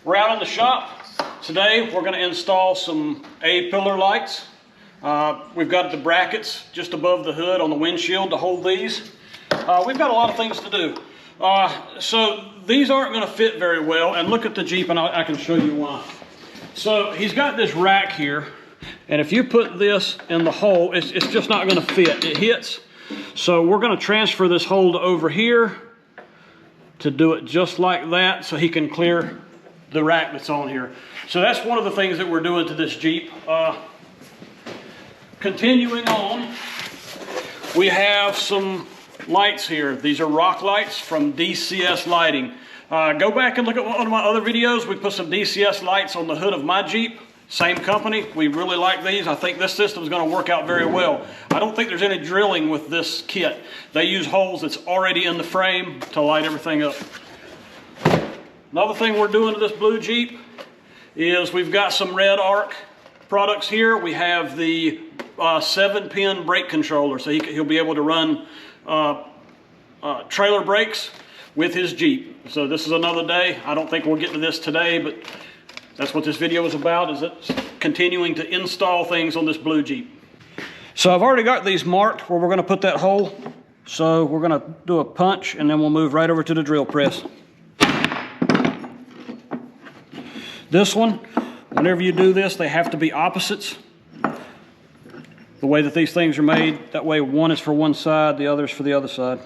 We're out in the shop. Today we're going to install some A-pillar lights. We've got the brackets just above the hood on the windshield to hold these. We've got a lot of things to do. So these aren't going to fit very well, and look at the Jeep and I can show you why. So he's got this rack here, and if you put this in the hole, it's just not going to fit. It hits. So we're going to transfer this hole to over here to do it just like that so he can clear the rack that's on here. So that's one of the things that we're doing to this Jeep. Continuing on, we have some lights here. These are rock lights from DCS Lighting. Go back and look at one of my other videos. We put some DCS lights on the hood of my Jeep. Same company. We really like these. I think this system is going to work out very well. I don't think there's any drilling with this kit. They use holes that's already in the frame to light everything up. Another thing we're doing to this blue Jeep is we've got some Red Arc products here. We have the 7-pin brake controller, so he'll be able to run trailer brakes with his Jeep. So this is another day. I don't think we'll get to this today, but that's what this video is about, is it's continuing to install things on this blue Jeep. So I've already got these marked where we're going to put that hole. So we're going to do a punch and then we'll move right over to the drill press. This one, whenever you do this, they have to be opposites. The way that these things are made, that way one is for one side, the other is for the other side.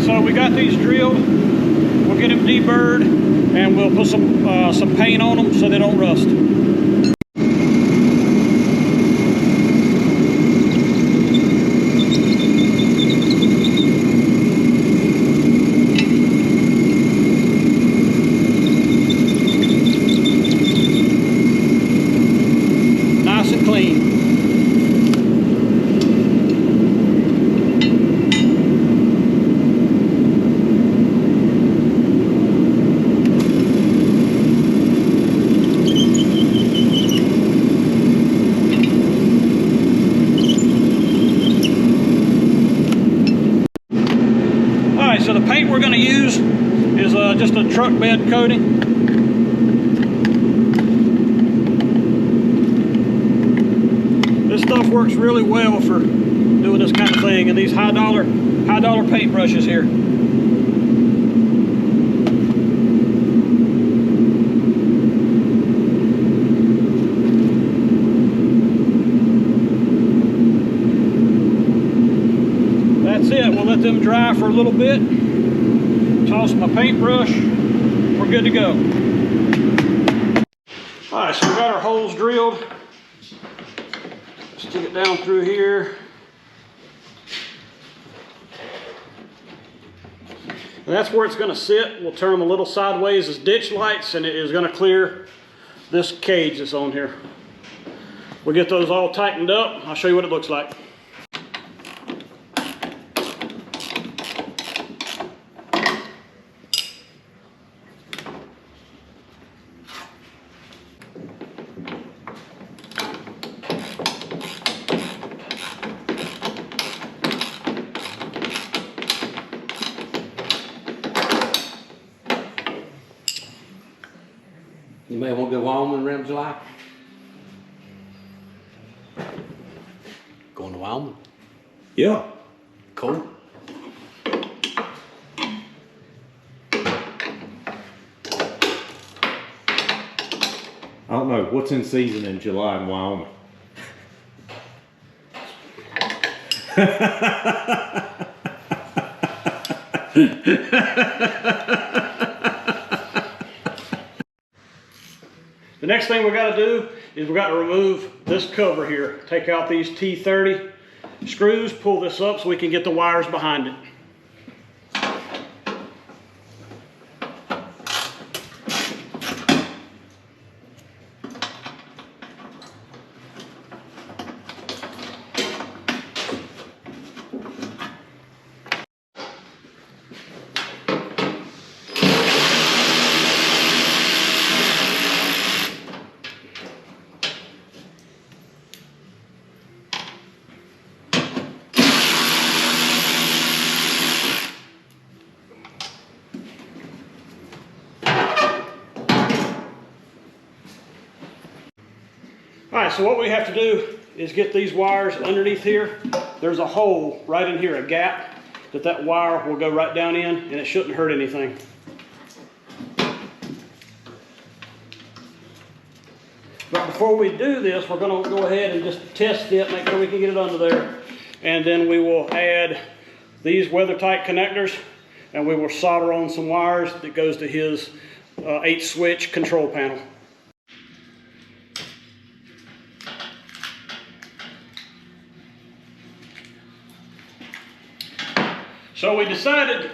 So we got these drilled. We'll get them deburred and we'll put some paint on them so they don't rust. Nice and clean. So the paint we're going to use is just a truck bed coating. This stuff works really well for doing this kind of thing, and these high dollar paint brushes here. That's it. We'll let them dry for a little bit. Toss my paintbrush. We're good to go. All right, so we got our holes drilled. Stick it down through here. And that's where it's going to sit. We'll turn them a little sideways as ditch lights, and it is going to clear this cage that's on here. We'll get those all tightened up. I'll show you what it looks like. You may want to go Wyoming around July. Going to Wyoming? Yeah. Cool. I don't know what's in season in July in Wyoming. The next thing we got to do is we got to remove this cover here. Take out these T30 screws, pull this up so we can get the wires behind it. All right, so what we have to do is get these wires underneath here. There's a hole right in here, a gap, that wire will go right down in, and it shouldn't hurt anything. But before we do this, we're going to go ahead and just test it, make sure we can get it under there. And then we will add these weather-tight connectors, and we will solder on some wires that goes to his 8-switch control panel. So we decided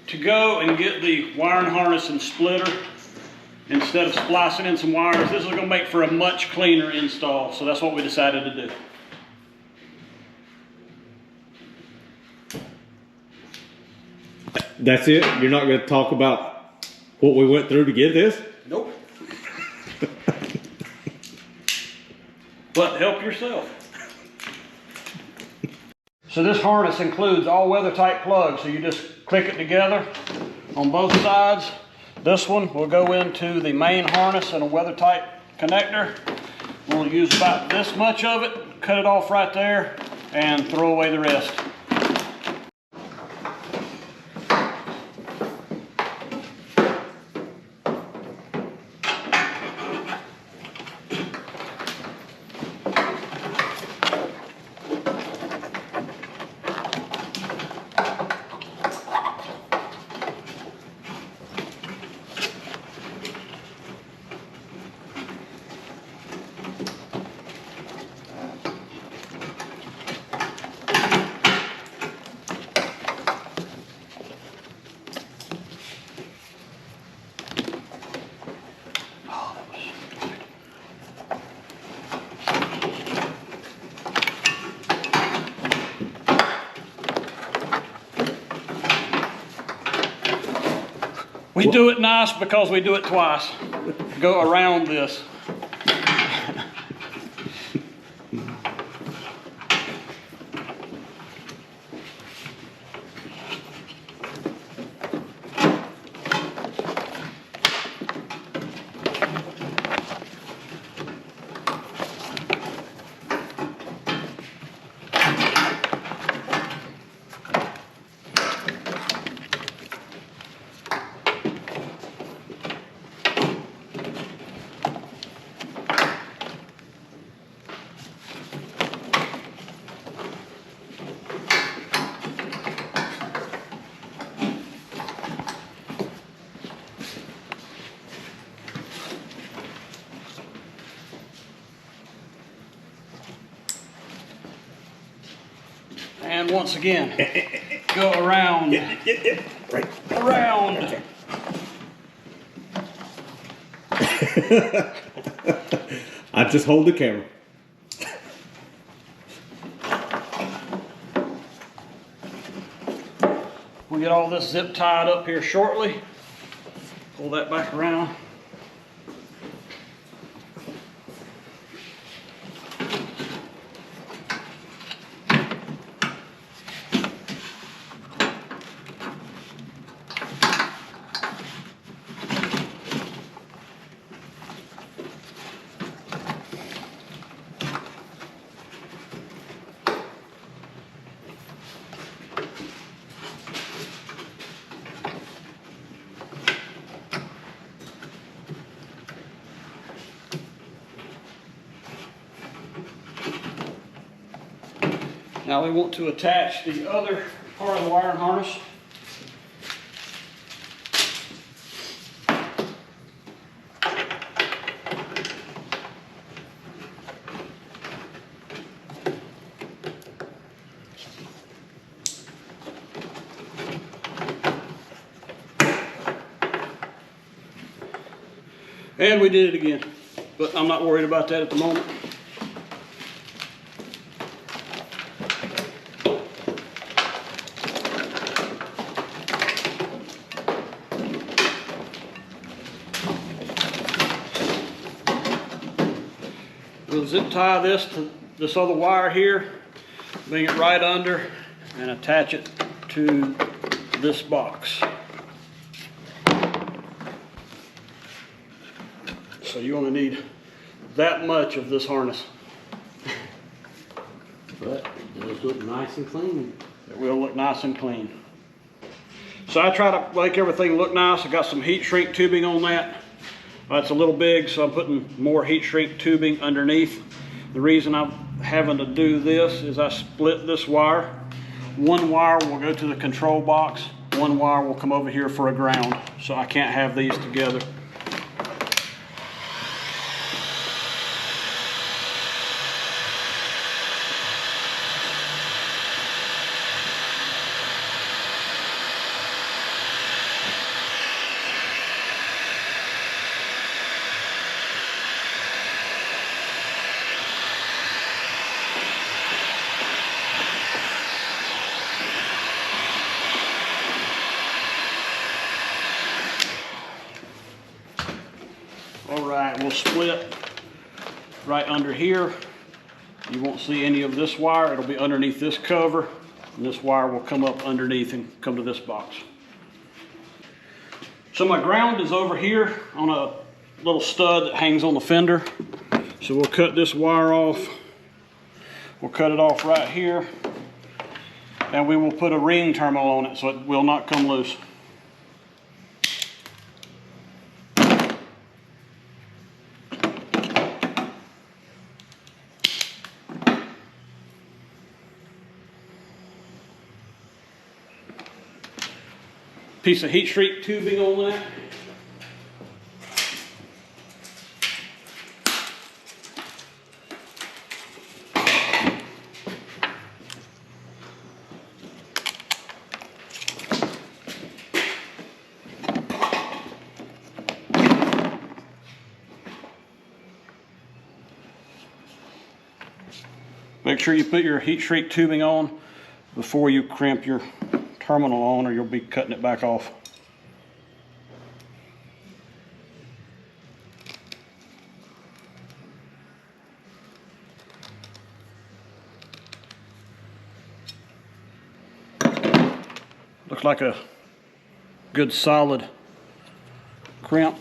to go and get the wiring harness and splitter instead of splicing in some wires. This is going to make for a much cleaner install, so that's what we decided to do. That's it? You're not going to talk about what we went through to get this? Nope. But help yourself. So this harness includes all weather tight plugs, so you just click it together on both sides. This one will go into the main harness and a weather tight connector. We'll use about this much of it, cut it off right there, and throw away the rest. We do it nice because we do it twice. Go around this. And once again, go around, Right. around. Okay. I just hold the camera. We'll get all this zip tied up here shortly. Pull that back around. Now we want to attach the other part of the wiring harness. And we did it again, but I'm not worried about that at the moment. We'll zip tie this to this other wire here, bring it right under, and attach it to this box. So you only need that much of this harness. But it does look nice and clean. It will look nice and clean. So I try to make everything look nice. I got some heat shrink tubing on that. It's a little big, so I'm putting more heat shrink tubing underneath. The reason I'm having to do this is I split this wire. One wire will go to the control box. One wire will come over here for a ground. So I can't have these together. All right, we'll split right under here. You won't see any of this wire. It'll be underneath this cover, and this wire will come up underneath and come to this box. So my ground is over here on a little stud that hangs on the fender. So we'll cut this wire off. We'll cut it off right here, and we will put a ring terminal on it so it will not come loose. Piece of heat shrink tubing on that. Make sure you put your heat shrink tubing on before you crimp your terminal on, or you'll be cutting it back off. Looks like a good solid crimp.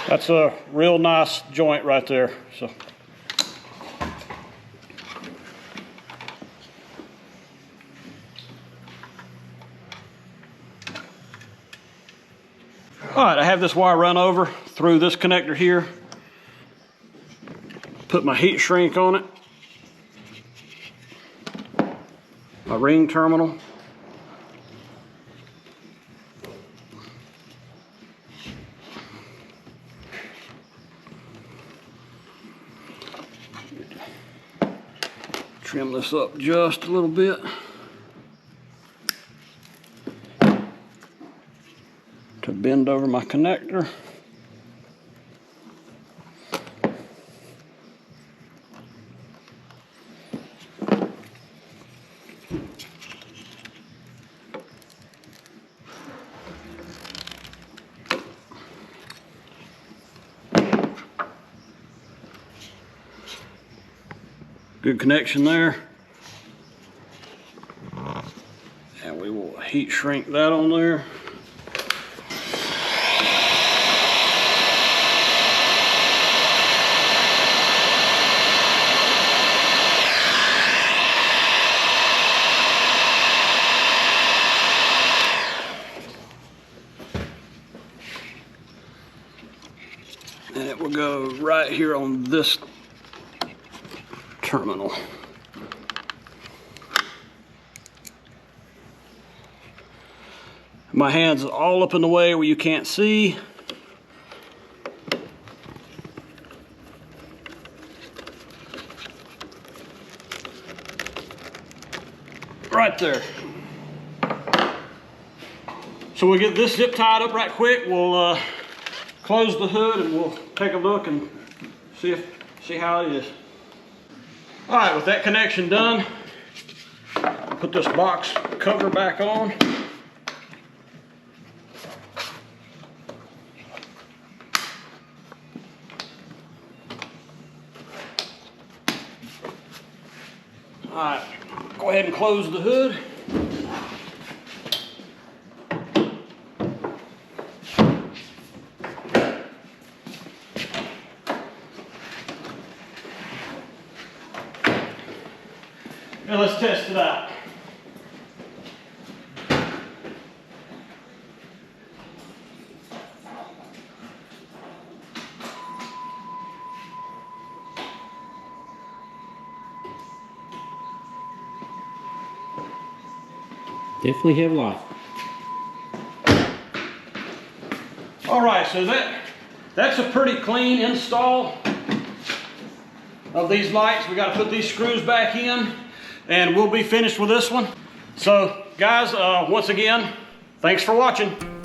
That's a real nice joint right there. So, all right, I have this wire run over through this connector here. Put my heat shrink on it. My ring terminal. Trim this up just a little bit to bend over my connector. Good connection there. And we will heat shrink that on there. go right here on this terminal. My hand's all up in the way where you can't see. Right there. So we'll get this zip tied up right quick. We'll close the hood and we'll take a look and see how it is. All right, with that connection done, I'll put this box cover back on. All right, go ahead and close the hood. Now let's test it out. Definitely have light. All right, so that's a pretty clean install of these lights. We got to put these screws back in and we'll be finished with this one. So guys, once again, thanks for watching.